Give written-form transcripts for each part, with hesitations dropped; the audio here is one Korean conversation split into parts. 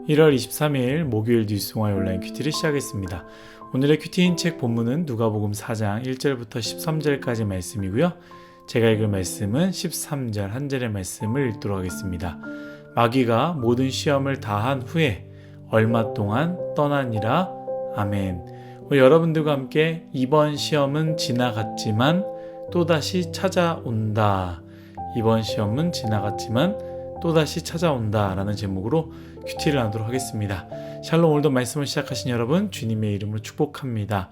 1월 23일 목요일 뉴스공화 온라인 큐티를 시작했습니다. 오늘의 큐티인 책 본문은 누가복음 4장 1절부터 13절까지 말씀이고요. 제가 읽을 말씀은 13절 한 절의 말씀을 읽도록 하겠습니다. 마귀가 모든 시험을 다한 후에 얼마 동안 떠나니라. 아멘. 여러분들과 함께 이번 시험은 지나갔지만 또다시 찾아온다. 이번 시험은 지나갔지만 또다시 찾아온다 라는 제목으로 큐티를 하도록 하겠습니다. 샬롬. 오늘도 말씀을 시작하신 여러분 주님의 이름으로 축복합니다.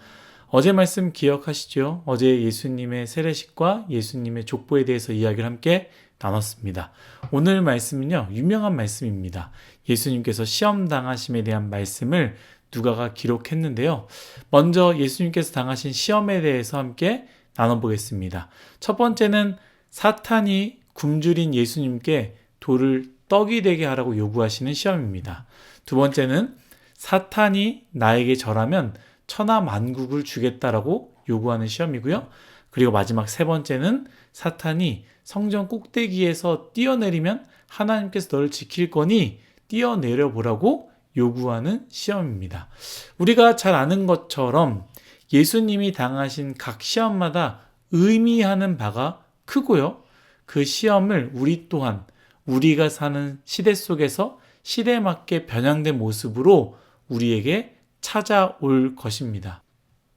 어제 말씀 기억하시죠? 어제 예수님의 세례식과 예수님의 족보에 대해서 이야기를 함께 나눴습니다. 오늘 말씀은요, 유명한 말씀입니다. 예수님께서 시험 당하심에 대한 말씀을 누가가 기록했는데요. 먼저 예수님께서 당하신 시험에 대해서 함께 나눠보겠습니다. 첫 번째는 사탄이 굶주린 예수님께 돌을 떡이 되게 하라고 요구하시는 시험입니다. 두 번째는 사탄이 나에게 절하면 천하 만국을 주겠다라고 요구하는 시험이고요. 그리고 마지막 세 번째는 사탄이 성전 꼭대기에서 뛰어내리면 하나님께서 너를 지킬 거니 뛰어내려 보라고 요구하는 시험입니다. 우리가 잘 아는 것처럼 예수님이 당하신 각 시험마다 의미하는 바가 크고요. 그 시험을 우리 또한 우리가 사는 시대 속에서 시대에 맞게 변형된 모습으로 우리에게 찾아올 것입니다.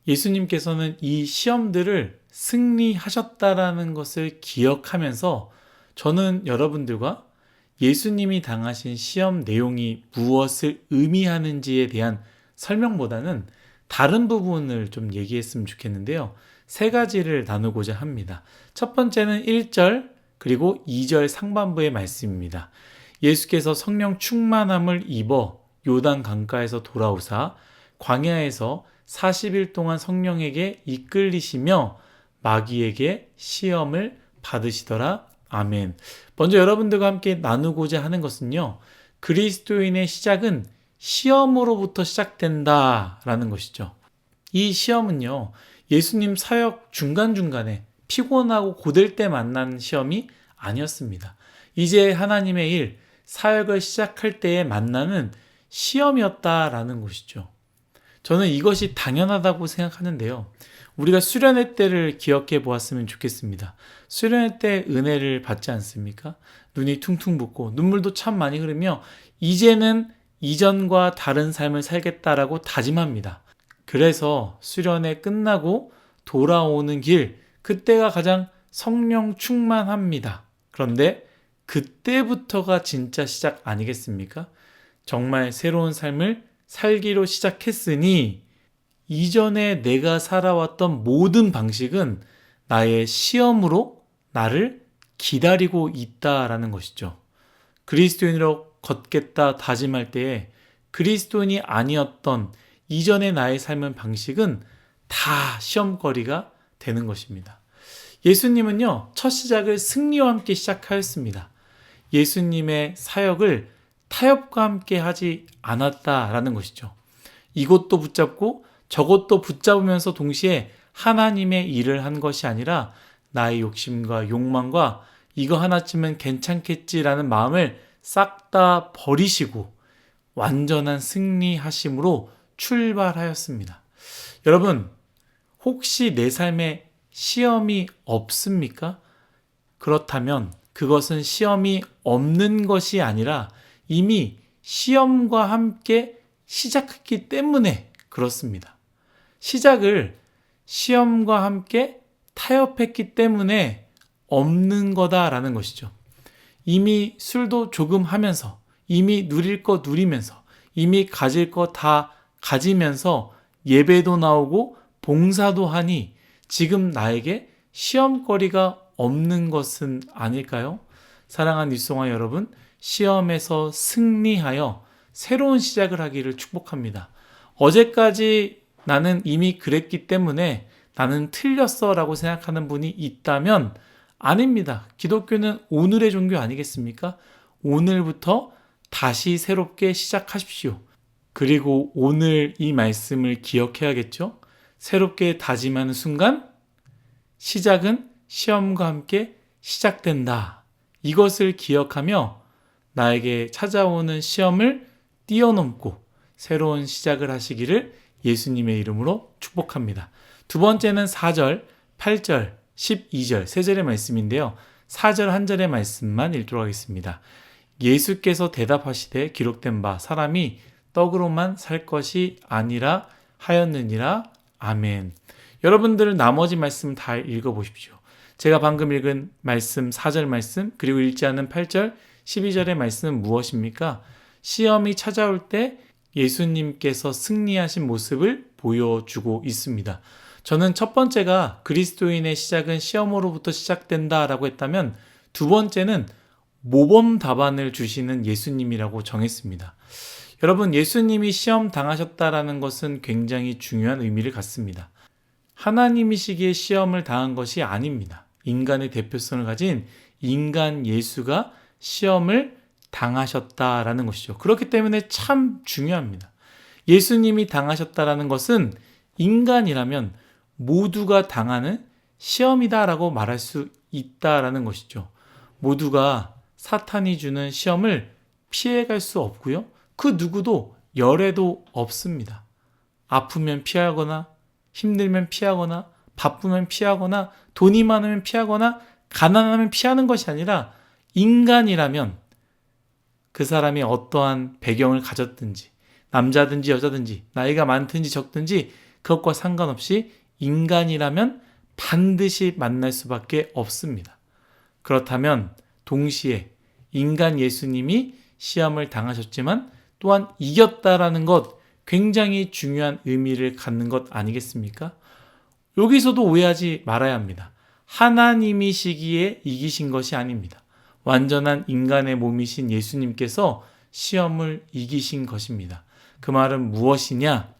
예수님께서는 이 시험들을 승리하셨다라는 것을 기억하면서 저는 여러분들과 예수님이 당하신 시험 내용이 무엇을 의미하는지에 대한 설명보다는 다른 부분을 좀 얘기했으면 좋겠는데요. 세 가지를 나누고자 합니다. 첫 번째는 1절 그리고 2절 상반부의 말씀입니다. 예수께서 성령 충만함을 입어 요단 강가에서 돌아오사 광야에서 40일 동안 성령에게 이끌리시며 마귀에게 시험을 받으시더라. 아멘. 먼저 여러분들과 함께 나누고자 하는 것은요, 그리스도인의 시작은 시험으로부터 시작된다라는 것이죠. 이 시험은요, 예수님 사역 중간중간에 피곤하고 고될 때 만난 시험이 아니었습니다. 이제 하나님의 일, 사역을 시작할 때에 만나는 시험이었다라는 것이죠. 저는 이것이 당연하다고 생각하는데요. 우리가 수련회 때를 기억해 보았으면 좋겠습니다. 수련회 때 은혜를 받지 않습니까? 눈이 퉁퉁 붓고 눈물도 참 많이 흐르며 이제는 이전과 다른 삶을 살겠다라고 다짐합니다. 그래서 수련회 끝나고 돌아오는 길, 그때가 가장 성령 충만합니다. 그런데 그때부터가 진짜 시작 아니겠습니까? 정말 새로운 삶을 살기로 시작했으니 이전에 내가 살아왔던 모든 방식은 나의 시험으로 나를 기다리고 있다라는 것이죠. 그리스도인으로 걷겠다 다짐할 때에 그리스도인이 아니었던 이전의 나의 삶의 방식은 다 시험거리가 되는 것입니다. 예수님은요, 첫 시작을 승리와 함께 시작하였습니다. 예수님의 사역을 타협과 함께 하지 않았다라는 것이죠. 이것도 붙잡고 저것도 붙잡으면서 동시에 하나님의 일을 한 것이 아니라 나의 욕심과 욕망과 이거 하나쯤은 괜찮겠지라는 마음을 싹 다 버리시고 완전한 승리하심으로 출발하였습니다. 여러분, 혹시 내 삶에 시험이 없습니까? 그렇다면 그것은 시험이 없는 것이 아니라 이미 시험과 함께 시작했기 때문에 그렇습니다. 시작을 시험과 함께 타협했기 때문에 없는 거다라는 것이죠. 이미 술도 조금 하면서, 이미 누릴 거 누리면서, 이미 가질 거 다 가지면서 예배도 나오고 봉사도 하니 지금 나에게 시험거리가 없는 것은 아닐까요? 사랑하는 뉴스공화 여러분, 시험에서 승리하여 새로운 시작을 하기를 축복합니다. 어제까지 나는 이미 그랬기 때문에 나는 틀렸어 라고 생각하는 분이 있다면 아닙니다. 기독교는 오늘의 종교 아니겠습니까? 오늘부터 다시 새롭게 시작하십시오. 그리고 오늘 이 말씀을 기억해야겠죠? 새롭게 다짐하는 순간 시작은 시험과 함께 시작된다. 이것을 기억하며 나에게 찾아오는 시험을 뛰어넘고 새로운 시작을 하시기를 예수님의 이름으로 축복합니다. 두 번째는 4절, 8절, 12절 세 절의 말씀인데요. 4절 한 절의 말씀만 읽도록 하겠습니다. 예수께서 대답하시되 기록된 바 사람이 떡으로만 살 것이 아니라 하였느니라. 아멘. 여러분들 나머지 말씀 다 읽어보십시오. 제가 방금 읽은 말씀 4절 말씀 그리고 읽지 않은 8절 12절의 말씀은 무엇입니까? 시험이 찾아올 때 예수님께서 승리하신 모습을 보여주고 있습니다. 저는 첫 번째가 그리스도인의 시작은 시험으로부터 시작된다라고 했다면 두 번째는 모범 답안을 주시는 예수님이라고 정했습니다. 여러분, 예수님이 시험 당하셨다라는 것은 굉장히 중요한 의미를 갖습니다. 하나님이시기에 시험을 당한 것이 아닙니다. 인간의 대표성을 가진 인간 예수가 시험을 당하셨다라는 것이죠. 그렇기 때문에 참 중요합니다. 예수님이 당하셨다라는 것은 인간이라면 모두가 당하는 시험이다라고 말할 수 있다라는 것이죠. 모두가 사탄이 주는 시험을 피해갈 수 없고요. 그 누구도 열애도 없습니다. 아프면 피하거나 힘들면 피하거나 바쁘면 피하거나 돈이 많으면 피하거나 가난하면 피하는 것이 아니라 인간이라면 그 사람이 어떠한 배경을 가졌든지 남자든지 여자든지 나이가 많든지 적든지 그것과 상관없이 인간이라면 반드시 만날 수밖에 없습니다. 그렇다면 동시에 인간 예수님이 시험을 당하셨지만 또한 이겼다라는 것 굉장히 중요한 의미를 갖는 것 아니겠습니까? 여기서도 오해하지 말아야 합니다. 하나님이시기에 이기신 것이 아닙니다. 완전한 인간의 몸이신 예수님께서 시험을 이기신 것입니다. 그 말은 무엇이냐?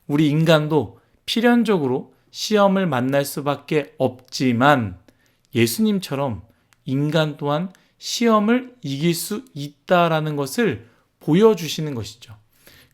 우리 인간도 필연적으로 시험을 만날 수밖에 없지만 예수님처럼 인간 또한 시험을 이길 수 있다라는 것을 보여주시는 것이죠.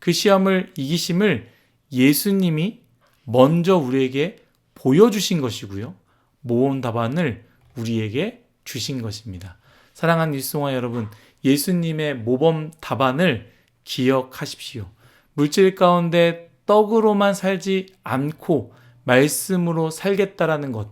그 시험을 이기심을 예수님이 먼저 우리에게 보여주신 것이고요. 모범 답안을 우리에게 주신 것입니다. 사랑하는 뉴스송화 여러분, 예수님의 모범 답안을 기억하십시오. 물질 가운데 떡으로만 살지 않고 말씀으로 살겠다라는 것.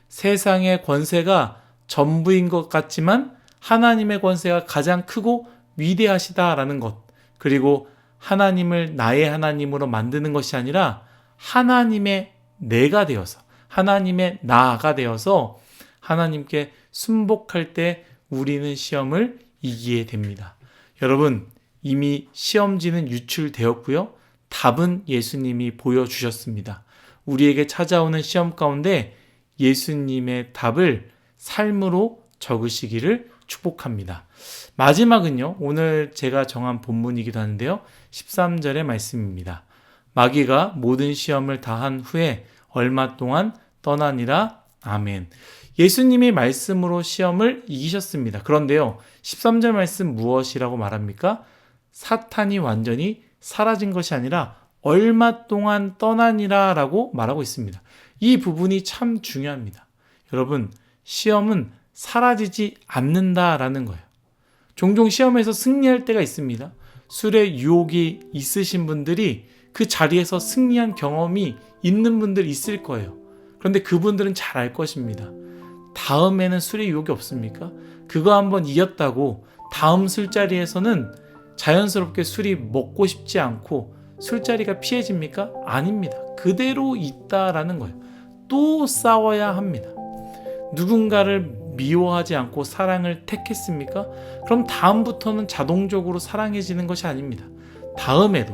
세상의 권세가 전부인 것 같지만 하나님의 권세가 가장 크고 위대하시다라는 것. 그리고 하나님을 나의 하나님으로 만드는 것이 아니라 하나님의 내가 되어서 하나님의 나가 되어서 하나님께 순복할 때 우리는 시험을 이기게 됩니다. 여러분, 이미 시험지는 유출되었고요. 답은 예수님이 보여주셨습니다. 우리에게 찾아오는 시험 가운데 예수님의 답을 삶으로 적으시기를 축복합니다. 마지막은요, 오늘 제가 정한 본문이기도 하는데요. 13절의 말씀입니다. 마귀가 모든 시험을 다한 후에 얼마 동안 떠나니라. 아멘. 예수님이 말씀으로 시험을 이기셨습니다. 그런데요, 13절 말씀 무엇이라고 말합니까? 사탄이 완전히 사라진 것이 아니라 얼마 동안 떠나니라 라고 말하고 있습니다. 이 부분이 참 중요합니다. 여러분, 시험은 사라지지 않는다라는 거예요. 종종 시험에서 승리할 때가 있습니다. 술의 유혹이 있으신 분들이 그 자리에서 승리한 경험이 있는 분들 있을 거예요. 그런데 그분들은 잘 알 것입니다. 다음에는 술의 유혹이 없습니까? 그거 한번 이겼다고 다음 술자리에서는 자연스럽게 술이 먹고 싶지 않고 술자리가 피해집니까? 아닙니다. 그대로 있다라는 거예요. 또 싸워야 합니다. 누군가를 미워하지 않고 사랑을 택했습니까? 그럼 다음부터는 자동적으로 사랑해지는 것이 아닙니다. 다음에도,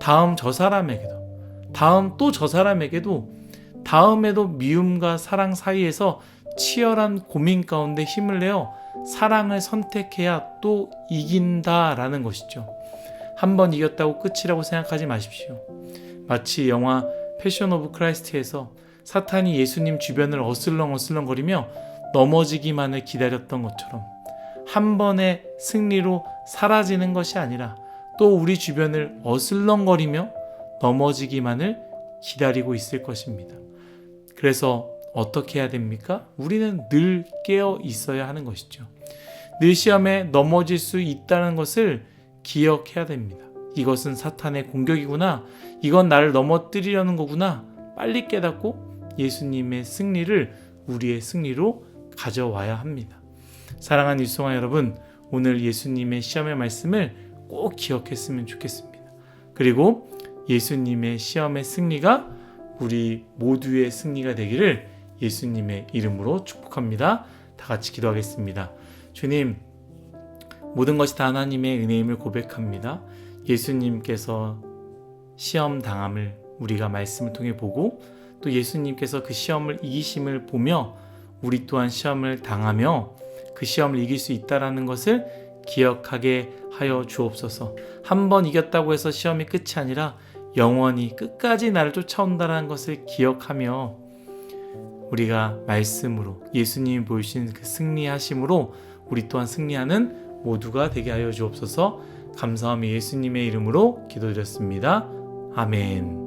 다음 저 사람에게도, 다음 또 저 사람에게도, 다음에도 미움과 사랑 사이에서 치열한 고민 가운데 힘을 내어 사랑을 선택해야 또 이긴다라는 것이죠. 한 번 이겼다고 끝이라고 생각하지 마십시오. 마치 영화 패션 오브 크라이스트에서 사탄이 예수님 주변을 어슬렁어슬렁거리며 넘어지기만을 기다렸던 것처럼 한 번의 승리로 사라지는 것이 아니라 또 우리 주변을 어슬렁거리며 넘어지기만을 기다리고 있을 것입니다. 그래서 어떻게 해야 됩니까? 우리는 늘 깨어 있어야 하는 것이죠. 늘 시험에 넘어질 수 있다는 것을 기억해야 됩니다. 이것은 사탄의 공격이구나. 이건 나를 넘어뜨리려는 거구나. 빨리 깨닫고 예수님의 승리를 우리의 승리로 가져와야 합니다. 사랑하는 유성아 여러분, 오늘 예수님의 시험의 말씀을 꼭 기억했으면 좋겠습니다. 그리고 예수님의 시험의 승리가 우리 모두의 승리가 되기를 예수님의 이름으로 축복합니다. 다 같이 기도하겠습니다. 주님, 모든 것이 다 하나님의 은혜임을 고백합니다. 예수님께서 시험 당함을 우리가 말씀을 통해 보고 또 예수님께서 그 시험을 이기심을 보며 우리 또한 시험을 당하며 그 시험을 이길 수 있다는 것을 기억하게 하여 주옵소서. 한 번 이겼다고 해서 시험이 끝이 아니라 영원히 끝까지 나를 쫓아온다는 것을 기억하며 우리가 말씀으로 예수님이 보이신 그 승리하심으로 우리 또한 승리하는 모두가 되게 하여 주옵소서. 감사하며 예수님의 이름으로 기도드렸습니다. 아멘.